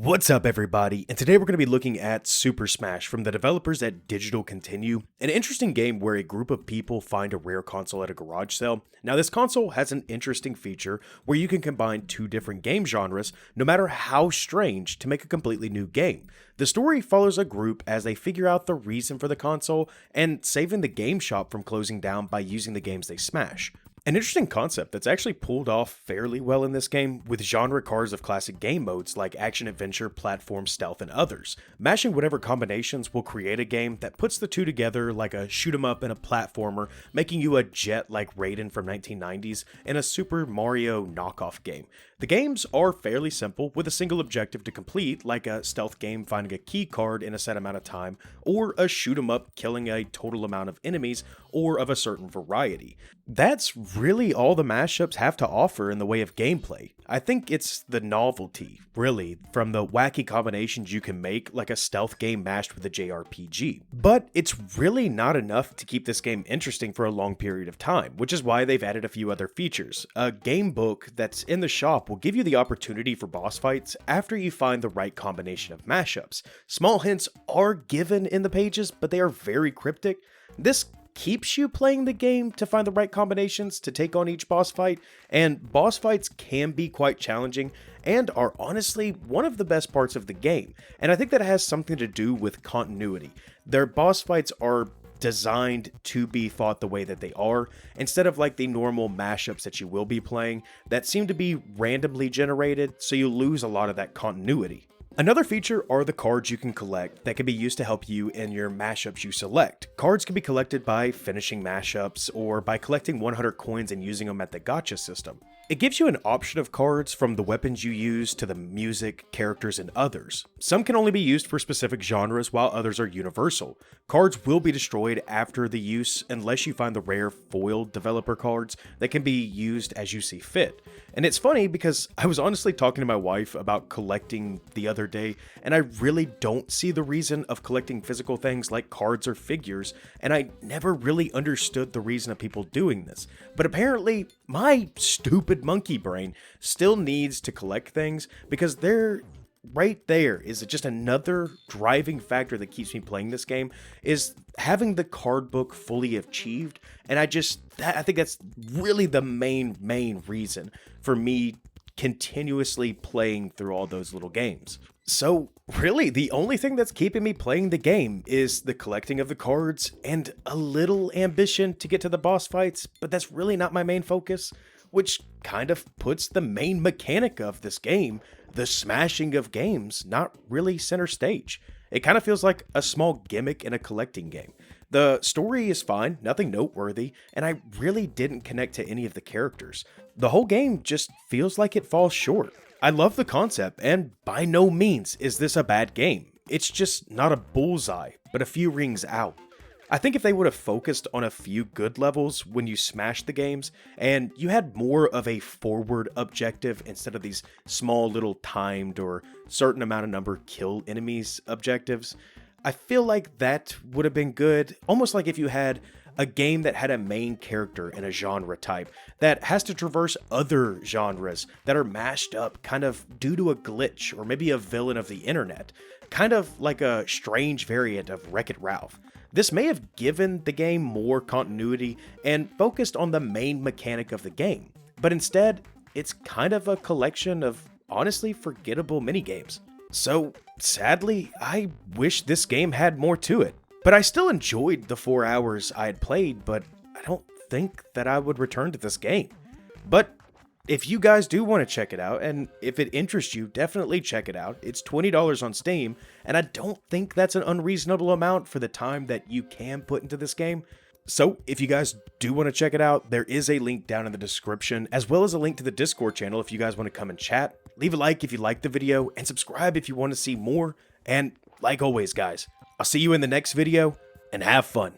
What's up everybody, and today we're going to be looking at Supermash from the developers at Digital Continue, an interesting game where a group of people find a rare console at a garage sale. Now this console has an interesting feature where you can combine two different game genres, no matter how strange, to make a completely new game. The story follows a group as they figure out the reason for the console and saving the game shop from closing down by using the games they smash. An interesting concept that's actually pulled off fairly well in this game, with genre cards of classic game modes like action, adventure, platform, stealth, and others. Mashing whatever combinations will create a game that puts the two together like a shoot 'em up and a platformer, making you a jet like Raiden from 1990s and a Super Mario knockoff game. The games are fairly simple, with a single objective to complete, like a stealth game finding a key card in a set amount of time, or a shoot 'em up killing a total amount of enemies, or of a certain variety. That's really all the mashups have to offer in the way of gameplay. I think it's the novelty, really, from the wacky combinations you can make, like a stealth game mashed with a JRPG. But it's really not enough to keep this game interesting for a long period of time, which is why they've added a few other features. A game book that's in the shop will give you the opportunity for boss fights after you find the right combination of mashups. Small hints are given in the pages, but they are very cryptic. This keeps you playing the game to find the right combinations to take on each boss fight, and boss fights can be quite challenging and are honestly one of the best parts of the game, and I think that has something to do with continuity. Their boss fights are designed to be fought the way that they are, instead of like the normal mashups that you will be playing that seem to be randomly generated, so you lose a lot of that continuity. Another feature are the cards you can collect that can be used to help you in your mashups you select. Cards can be collected by finishing mashups or by collecting 100 coins and using them at the gacha system. It gives you an option of cards from the weapons you use to the music, characters, and others. Some can only be used for specific genres while others are universal. Cards will be destroyed after the use unless you find the rare foiled developer cards that can be used as you see fit. And it's funny because I was honestly talking to my wife about collecting the other day, and I really don't see the reason of collecting physical things like cards or figures, and I never really understood the reason of people doing this. But apparently, my stupid monkey brain still needs to collect things because they're right there is just another driving factor that keeps me playing this game, is having the card book fully achieved. And I think that's really the main reason for me continuously playing through all those little games. So really, the only thing that's keeping me playing the game is the collecting of the cards and a little ambition to get to the boss fights, but that's really not my main focus, which kind of puts the main mechanic of this game, the smashing of games, not really center stage. It kind of feels like a small gimmick in a collecting game. The story is fine, nothing noteworthy, and I really didn't connect to any of the characters. The whole game just feels like it falls short. I love the concept, and by no means is this a bad game. It's just not a bullseye, but a few rings out. I think if they would have focused on a few good levels when you smash the games, and you had more of a forward objective instead of these small little timed or certain amount of number kill enemies objectives, I feel like that would have been good. Almost like if you had a game that had a main character in a genre type that has to traverse other genres that are mashed up kind of due to a glitch or maybe a villain of the internet, kind of like a strange variant of Wreck-It Ralph. This may have given the game more continuity and focused on the main mechanic of the game, but instead, it's kind of a collection of honestly forgettable minigames. So, sadly, I wish this game had more to it. But I still enjoyed the 4 hours I had played, but I don't think that I would return to this game. But if you guys do want to check it out, and if it interests you, definitely check it out. It's $20 on Steam, and I don't think that's an unreasonable amount for the time that you can put into this game. So if you guys do want to check it out, there is a link down in the description, as well as a link to the Discord channel if you guys want to come and chat. Leave a like if you liked the video, and subscribe if you want to see more. And like always, guys, I'll see you in the next video, and have fun.